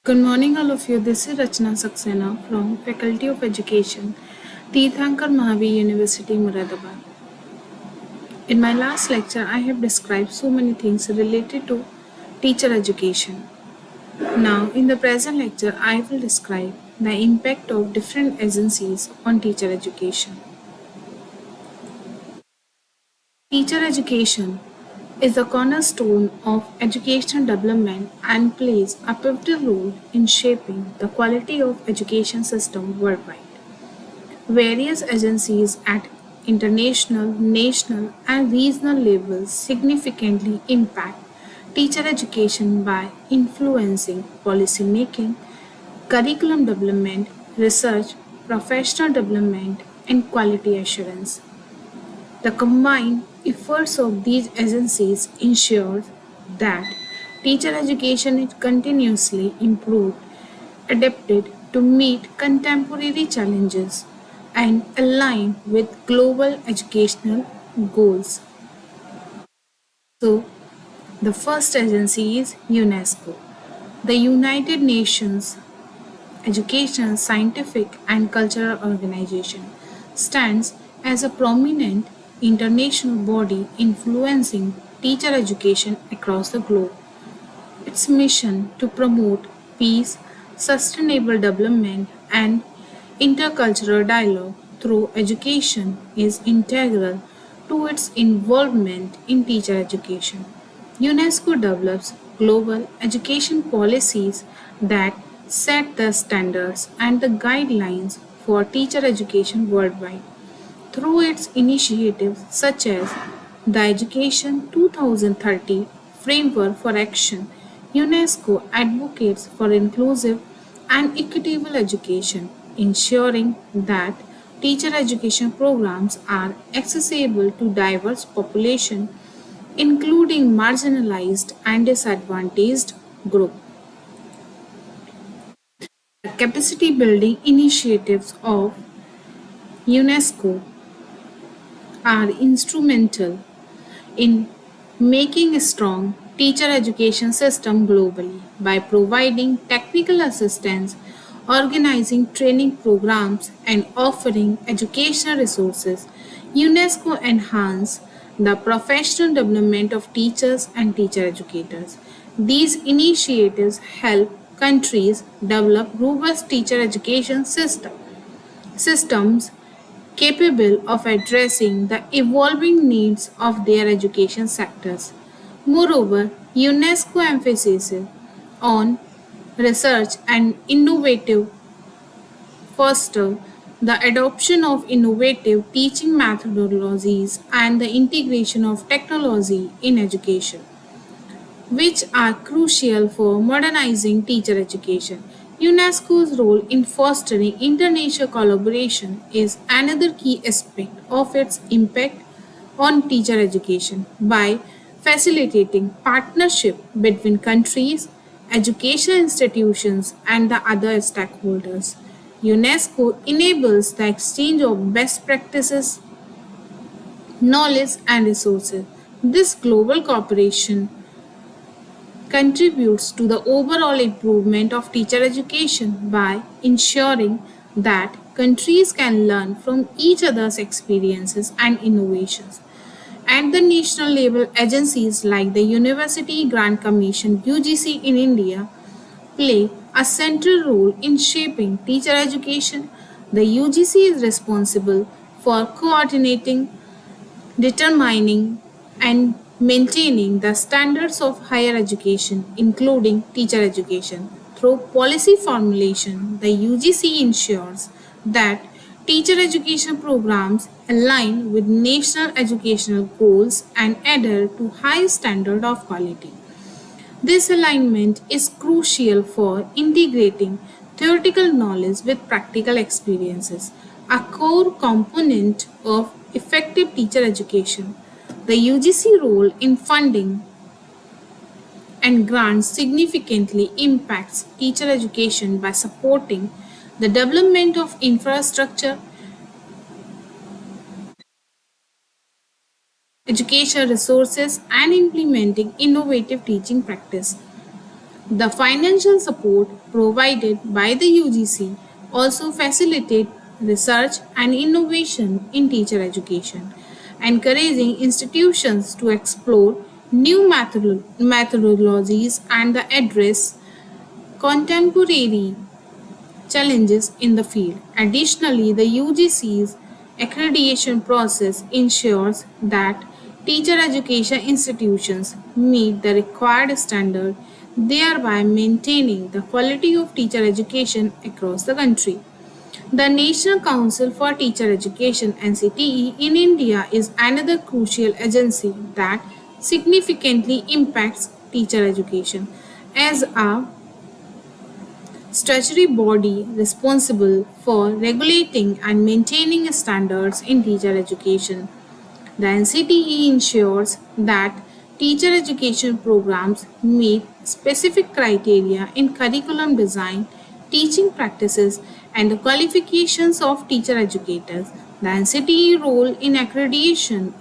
Good morning, all of you. This is Rachna Saxena from Faculty of Education, Tirthankar Mahavir University, Muradabad. In my last lecture, I have described so many things related to teacher education. Now, in the present lecture, I will describe the impact of different agencies on teacher education. Teacher education is the cornerstone of educational development and plays a pivotal role in shaping the quality of education system worldwide. Various agencies at international, national, and regional levels significantly impact teacher education by influencing policy making, curriculum development, research, professional development, and quality assurance. The combined efforts of these agencies ensure that teacher education is continuously improved, adapted to meet contemporary challenges, and align with global educational goals. So, the first agency is UNESCO, the United Nations Educational, Scientific, and Cultural Organization, stands as a prominent international body influencing teacher education across the globe. Its mission to promote peace, sustainable development, and intercultural dialogue through education is integral to its involvement in teacher education. UNESCO develops global education policies that set the standards and the guidelines for teacher education worldwide. Through its initiatives such as the Education 2030 Framework for Action, UNESCO advocates for inclusive and equitable education, ensuring that teacher education programs are accessible to diverse population, including marginalized and disadvantaged groups. The capacity building initiatives of UNESCO are instrumental in making a strong teacher education system globally by providing technical assistance, organizing training programs, and offering educational resources. UNESCO enhance the professional development of teachers and teacher educators. These initiatives help countries develop robust teacher education systems capable of addressing the evolving needs of their education sectors. Moreover, UNESCO emphasizes on research and innovative foster the adoption of innovative teaching methodologies and the integration of technology in education, which are crucial for modernizing teacher education. UNESCO's role in fostering international collaboration is another key aspect of its impact on teacher education by facilitating partnership between countries, education institutions, and the other stakeholders. UNESCO enables the exchange of best practices, knowledge, and resources. This global cooperation contributes to the overall improvement of teacher education by ensuring that countries can learn from each other's experiences and innovations. At the national level, agencies like the University Grant Commission UGC in India play a central role in shaping teacher education. The UGC is responsible for coordinating, determining, and maintaining the standards of higher education, including teacher education. Through policy formulation, the UGC ensures that teacher education programs align with national educational goals and adhere to high standard of quality. This alignment is crucial for integrating theoretical knowledge with practical experiences, a core component of effective teacher education. The UGC role in funding and grants significantly impacts teacher education by supporting the development of infrastructure, educational resources, and implementing innovative teaching practice. The financial support provided by the UGC also facilitate research and innovation in teacher education, encouraging institutions to explore new methodologies and address contemporary challenges in the field. Additionally, the UGC's accreditation process ensures that teacher education institutions meet the required standard, thereby maintaining the quality of teacher education across the country. The National Council for Teacher Education (NCTE) in India is another crucial agency that significantly impacts teacher education. As a statutory body responsible for regulating and maintaining standards in teacher education. The NCTE ensures that teacher education programs meet specific criteria in curriculum design, teaching practices, and the qualifications of teacher educators. The NCTE role in accreditation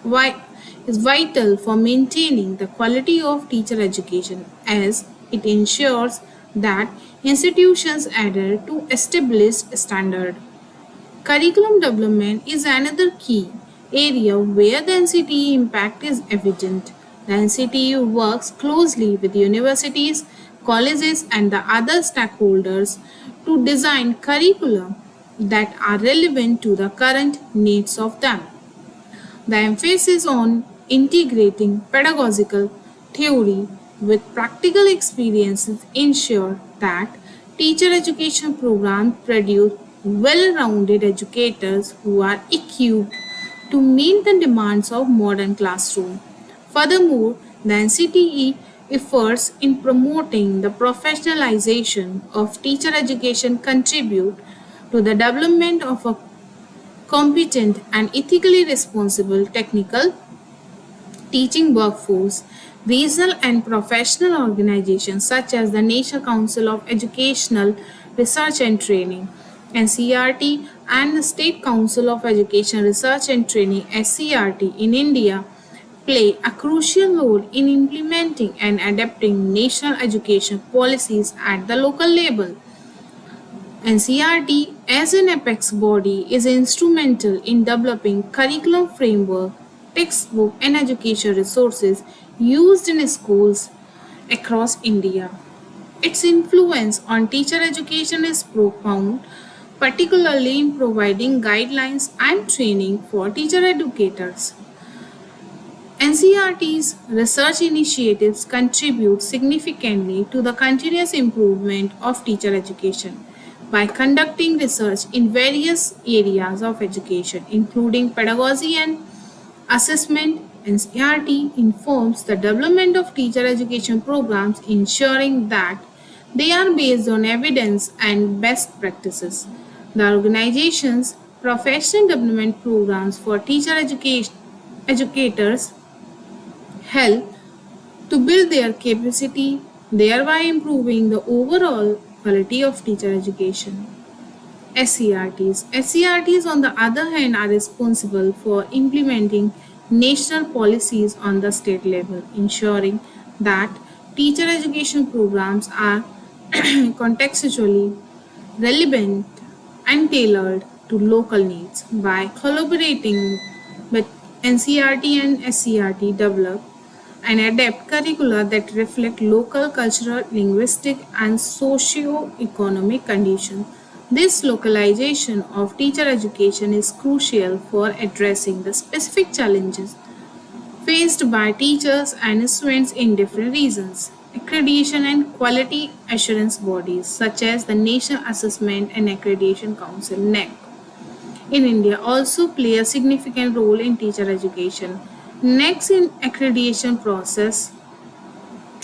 vi- is vital for maintaining the quality of teacher education as it ensures that institutions adhere to established standards. Curriculum development is another key area where the NCTE impact is evident. The NCTE works closely with universities, colleges, and the other stakeholders to design curricula that are relevant to the current needs of them. The emphasis on integrating pedagogical theory with practical experiences ensure that teacher education programs produce well-rounded educators who are equipped to meet the demands of modern classroom. Furthermore, the NCTE efforts in promoting the professionalization of teacher education contribute to the development of a competent and ethically responsible technical teaching workforce. Regional and professional organizations such as the National Council of Educational Research and Training (NCRT) and the State Council of Education Research and Training (SCRT) in India play a crucial role in implementing and adapting national education policies at the local level. NCRT, as an apex body, is instrumental in developing curriculum framework, textbook, and education resources used in schools across India. Its influence on teacher education is profound, particularly in providing guidelines and training for teacher educators. NCRT's research initiatives contribute significantly to the continuous improvement of teacher education by conducting research in various areas of education, including pedagogy and assessment. NCRT informs the development of teacher education programs, ensuring that they are based on evidence and best practices. The organization's professional development programs for educators help to build their capacity, thereby improving the overall quality of teacher education. SCRTs. SCRTs, on the other hand, are responsible for implementing national policies on the state level, ensuring that teacher education programs are contextually relevant and tailored to local needs. By collaborating with NCRT and SCRT, develop and adapt curricula that reflect local cultural, linguistic, and socio-economic conditions. This localization of teacher education is crucial for addressing the specific challenges faced by teachers and students in different regions. Accreditation and quality assurance bodies such as the National Assessment and Accreditation Council (NAC) in India also play a significant role in teacher education. Next in accreditation process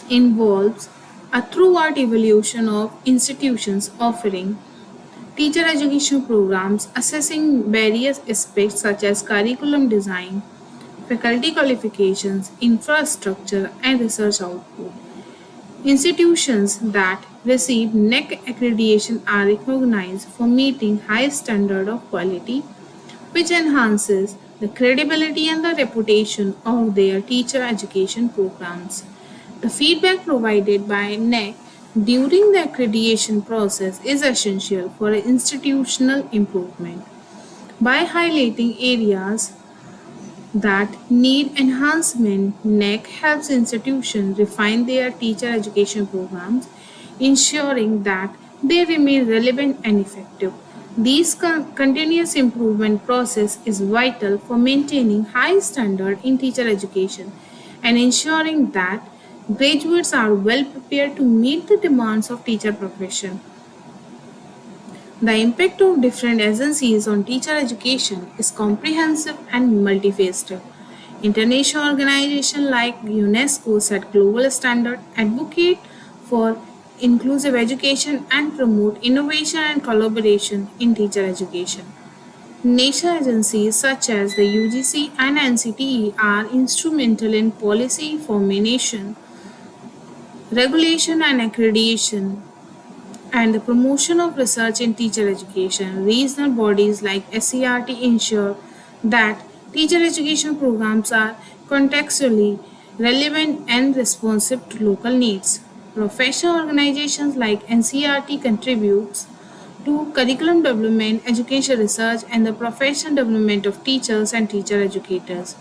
involves a throughout evolution of institutions offering teacher education programs assessing various aspects such as curriculum design, faculty qualifications, infrastructure, and research output. Institutions that receive NEC accreditation are recognized for meeting high standard of quality, which enhances the credibility and the reputation of their teacher education programs. The feedback provided by NEC during the accreditation process is essential for institutional improvement. By highlighting areas that need enhancement, NEC helps institutions refine their teacher education programs, ensuring that they remain relevant and effective. This continuous improvement process is vital for maintaining high standard in teacher education and ensuring that graduates are well prepared to meet the demands of teacher profession. The impact of different agencies on teacher education is comprehensive and multifaceted. International organizations like UNESCO set global standards, advocate for inclusive education, and promote innovation and collaboration in teacher education. National agencies such as the UGC and NCTE are instrumental in policy formulation, regulation, and accreditation and the promotion of research in teacher education. Regional bodies like SCRT ensure that teacher education programs are contextually relevant and responsive to local needs. Professional organizations like NCRT contributes to curriculum development, education research, and the professional development of teachers and teacher educators.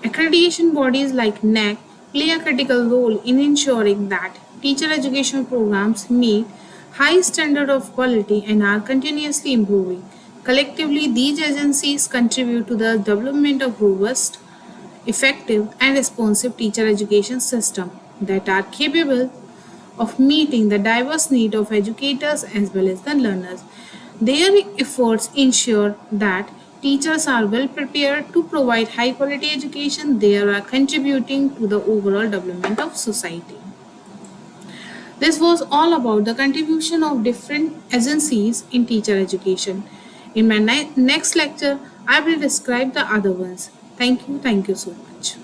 Accreditation bodies like NAC play a critical role in ensuring that teacher education programs meet high standard of quality and are continuously improving. Collectively, these agencies contribute to the development of robust, effective, and responsive teacher education system that are capable of meeting the diverse needs of educators as well as the learners. Their efforts ensure that teachers are well prepared to provide high quality education. They are contributing to the overall development of society. This was all about the contribution of different agencies in teacher education. In my next lecture, I will describe the other ones. Thank you so much.